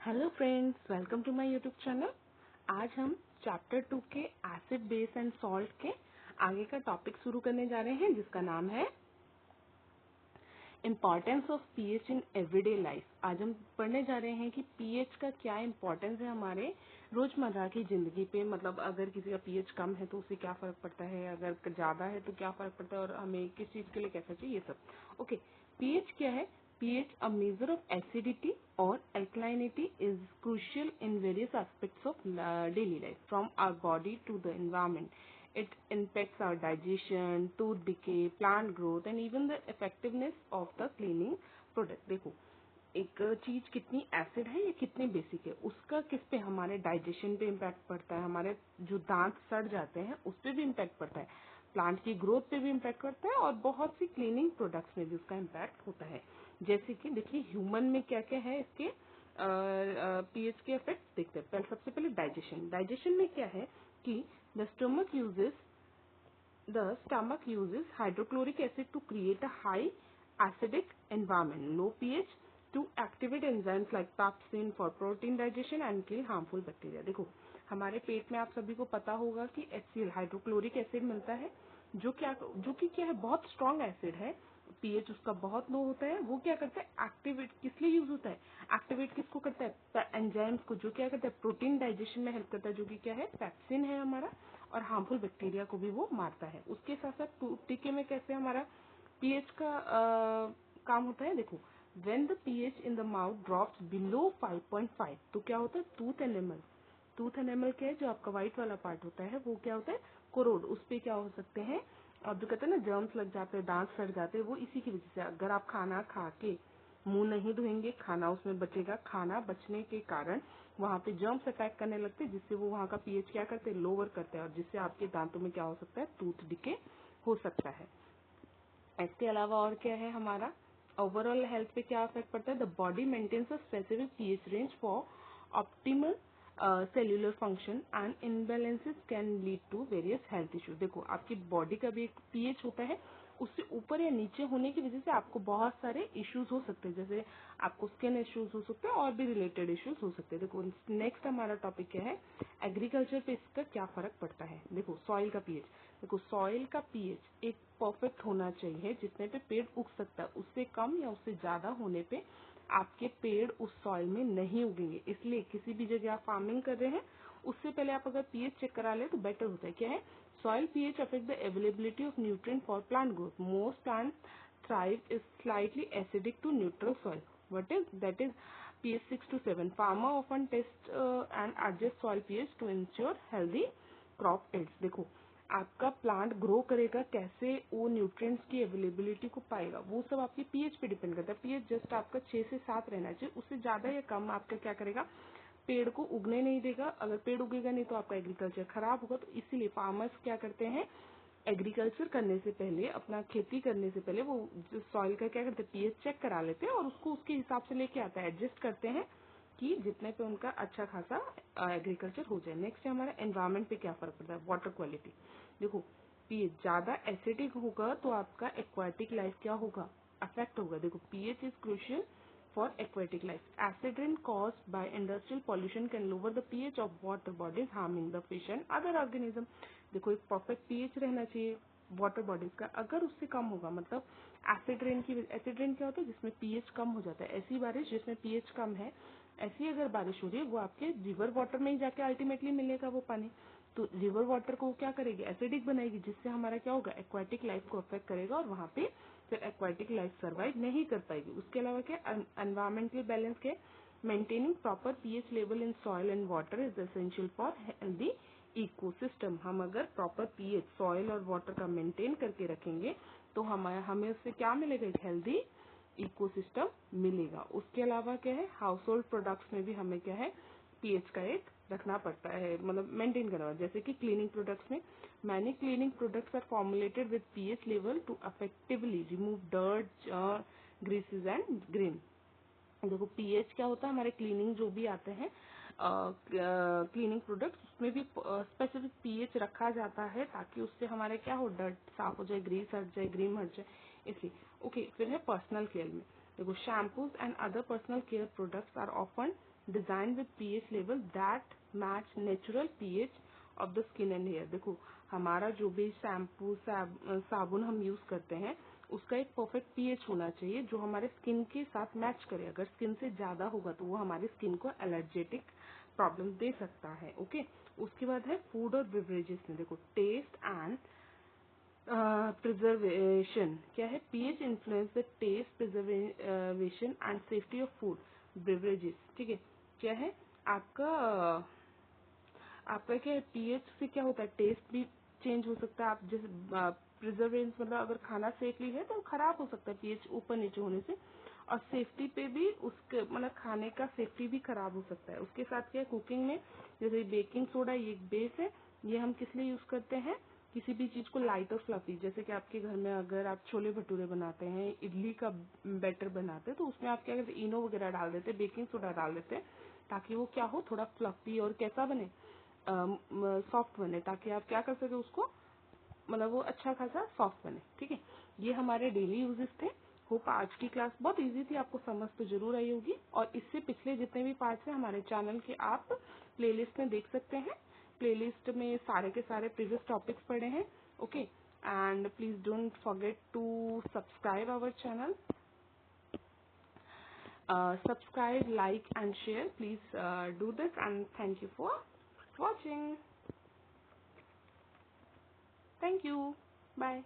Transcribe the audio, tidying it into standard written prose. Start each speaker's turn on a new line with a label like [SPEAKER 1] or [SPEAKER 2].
[SPEAKER 1] Hello friends, welcome to my YouTube channel. आज हम chapter 2 के एसिड बेस एंड सॉल्ट के आगे का टॉपिक शुरू करने जा रहे हैं, जिसका नाम है importance of pH in everyday life. आज हम पढ़ने जा रहे हैं कि पीएच का क्या इम्पोर्टेंस है हमारे रोजमर्रा की जिंदगी पे। मतलब अगर किसी का पीएच कम है तो उससे क्या फर्क पड़ता है, अगर ज्यादा है तो क्या फर्क पड़ता है, और हमें किस चीज के लिए कैसा चाहिए, ये सब। ओके, पीएच क्या है? pH, a measure of acidity or alkalinity, is crucial in various aspects of daily life, from our body to the environment. It impacts our digestion, tooth decay, plant growth, and even the effectiveness of the cleaning product. देखो, एक चीज कितनी acid है या कितनी basic है, उसका किस पे, हमारे डाइजेशन पे इम्पैक्ट पड़ता है, हमारे जो दांत सड़ जाते हैं उस पे भी इम्पैक्ट पड़ता है, प्लांट की ग्रोथ पे भी इम्पैक्ट करता है, और बहुत सी क्लीनिंग प्रोडक्ट्स में भी उसका इम्पैक्ट होता है। जैसे कि देखिए ह्यूमन में क्या क्या है इसके पीएच के इफेक्ट देखते हैं। सबसे पहले डाइजेशन में क्या है कि the stomach uses hydrochloric acid to create a high acidic environment, low pH, to activate enzymes like pepsin for protein digestion and kill harmful bacteria। देखो, हमारे पेट में आप सभी को पता होगा कि HCl हाइड्रोक्लोरिक एसिड मिलता है, जो कि क्या है, बहुत स्ट्रॉन्ग एसिड है। पीएच उसका बहुत लो होता है। वो क्या करता है, एक्टिवेट किस लिए यूज होता है, एक्टिवेट किसको करता है, एंजाइम्स को, जो क्या करता है, प्रोटीन डाइजेशन में हेल्प करता है, जो कि क्या है, पैप्सिन है हमारा, और हार्मफुल बैक्टीरिया को भी वो मारता है। उसके साथ साथ टीके में कैसे हमारा पीएच का काम होता है। देखो, when the pH in the mouth drops below 5.5, तो क्या होता है, टूथ एनिमल क्या है, जो आपका व्हाइट वाला पार्ट होता है वो क्या होता है, कोरोड, उस पे क्या हो सकते हैं, अब जो कहते हैं ना जर्म्स लग जाते हैं, दांत सड़ जाते हैं, वो इसी की वजह से। अगर आप खाना खा के मुंह नहीं धोएंगे, खाना उसमें बचेगा, खाना बचने के कारण वहां पे जर्म्स अटैक करने लगते हैं, जिससे वो वहां का पीएच क्या करते हैं, लोअर करते हैं, और जिससे आपके दांतों में क्या हो सकता है, टूथ डिके हो सकता है। इसके अलावा और क्या है, हमारा ओवरऑल हेल्थ पे क्या इफेक्ट पड़ता है, the body maintains a specific pH range for optimal cellular function and imbalances can lead to various health issues. देखो, आपकी बॉडी का भी एक पीएच होता है, उससे ऊपर या नीचे होने की वजह से आपको बहुत सारे इश्यूज हो सकते हैं, जैसे आपको स्किन इश्यूज हो सकते हैं और भी रिलेटेड इश्यूज हो सकते हैं। देखो, नेक्स्ट हमारा टॉपिक क्या है, एग्रीकल्चर पे इसका क्या फर्क पड़ता है। देखो, सॉइल का पीएच, देखो सॉइल का पीएच एक परफेक्ट होना चाहिए, जितने पे पेड़ उग सकता है, उससे कम या उससे ज्यादा होने पे आपके पेड़ उस सॉइल में नहीं उगेंगे। इसलिए किसी भी जगह आप फार्मिंग कर रहे हैं, उससे पहले आप अगर पीएच चेक करा ले तो बेटर होता है। क्या है, soil pH affect the availability of nutrient for plant growth. Most plants thrive is slightly acidic to neutral soil. That is pH 6 to 7. Farmer often test and adjust soil pH to ensure healthy crop yields. देखो, आपका plant grow करेगा कैसे, वो nutrients की availability को पाएगा, वो सब आपके पीएच पे डिपेंड करता है। पीएच जस्ट आपका 6 से 7 रहना चाहिए, उससे ज्यादा या कम आपका क्या करेगा, पेड़ को उगने नहीं देगा। अगर पेड़ उगेगा नहीं तो आपका एग्रीकल्चर खराब होगा। तो इसीलिए फार्मर्स क्या करते हैं, एग्रीकल्चर करने से पहले, अपना खेती करने से पहले वो जो सॉइल का क्या करते हैं, पीएच चेक करा लेते हैं, और उसको उसके हिसाब से लेके आता है, एडजस्ट करते हैं कि जितने पे उनका अच्छा खासा एग्रीकल्चर हो जाए। नेक्स्ट है हमारा एनवायरमेंट पे क्या फर्क पड़ता है, वाटर क्वालिटी। देखो, पीएच ज्यादा एसिडिक होगा तो आपका एक्वाटिक लाइफ क्या होगा, अफेक्ट होगा। देखो, pH is crucial for aquatic life. Acid rain caused by industrial pollution can lower the pH of water bodies, harming the fish and other organism. देखो, एक परफेक्ट पीएच रहना चाहिए वाटर बॉडीज का, अगर उससे कम होगा, मतलब एसिड रेन क्या होता है, जिसमें पीएच कम हो जाता है। ऐसी बारिश जिसमें पीएच कम है, ऐसी अगर बारिश हो रही है, वो आपके रिवर वाटर में ही जाके अल्टीमेटली मिलेगा वो पानी। तो रिवर वाटर को क्या करेगी, एसिडिक बनाएगी, जिससे हमारा क्या होगा, एक्वाटिक लाइफ को अफेक्ट करेगा, और वहां पे फिर एक्वाटिक लाइफ सर्वाइव नहीं कर पाएगी। उसके अलावा क्या, एनवायरमेंटल बैलेंस के, maintaining proper pH level in soil and water is essential for healthy ecosystem. हम अगर प्रॉपर पीएच सॉइल और वाटर का मेंटेन करके रखेंगे तो हमें उससे क्या मिलेगा, एक हेल्दी इकोसिस्टम मिलेगा। उसके अलावा क्या है, हाउस होल्ड प्रोडक्ट्स में भी हमें क्या है, पीएच का एक रखना पड़ता है, मतलब मेंटेन करना। जैसे कि क्लीनिंग प्रोडक्ट्स में, many cleaning products are formulated with pH level to effectively remove dirt, greases and grain. देखो, पीएच क्या होता है, हमारे क्लीनिंग जो भी आते हैं क्लीनिंग प्रोडक्ट्स, उसमें भी स्पेसिफिक पीएच रखा जाता है, ताकि उससे हमारे क्या हो, डर्ट साफ हो जाए, ग्रीस हट जाए, ग्रीम हट जाए, इसलिए। ओके, फिर है पर्सनल केयर में, देखो shampoos and other personal care products are often designed with pH level that match natural pH of the skin and hair। देखो हमारा जो भी शैम्पू साबुन हम यूज करते हैं उसका एक परफेक्ट पीएच होना चाहिए जो हमारे स्किन के साथ मैच करे। अगर स्किन से ज्यादा होगा तो वो हमारी स्किन को एलर्जेटिक प्रॉब्लम दे सकता है। ओके, उसके बाद है फूड और बेवरेजेस में। देखो टेस्ट एंड प्रिजर्वेशन क्या है, pH influence the taste, preservation and safety of food beverages. ठीक है, क्या है आपका आपका क्या है, पीएच से क्या होता है, टेस्ट भी चेंज हो सकता है। आप जैसे प्रिजर्वेंस मतलब अगर खाना सेफ ली है तो खराब हो सकता है पीएच ऊपर नीचे होने से, और सेफ्टी पे भी उसके मतलब खाने का सेफ्टी भी खराब हो सकता है। उसके साथ क्या है, कुकिंग में जैसे बेकिंग सोडा ये एक बेस है, ये हम किस लिए यूज करते हैं, किसी भी चीज को लाइट और फ्लफी, जैसे कि आपके घर में अगर आप छोले भटूरे बनाते हैं, इडली का बैटर बनाते हैं, तो उसमें आप क्या करते हैं, इनो वगैरह डाल देते हैं, बेकिंग सोडा डाल देते हैं, ताकि वो क्या हो, थोड़ा फ्लफी और कैसा बने, सॉफ्ट बने, ताकि आप क्या कर सके उसको, मतलब वो अच्छा खासा सॉफ्ट बने। ठीक है, ये हमारे डेली यूजेस थे। होप आज की क्लास बहुत इजी थी, आपको समझ तो जरूर आई होगी। और इससे पिछले जितने भी पार्ट्स हैं हमारे चैनल के आप प्लेलिस्ट में देख सकते हैं। प्लेलिस्ट में सारे के सारे प्रीवियस टॉपिक्स पढ़े हैं। Okay, and please don't forget to subscribe our channel, subscribe, like and share. Please do this, and thank you for watching. Thank you. Bye.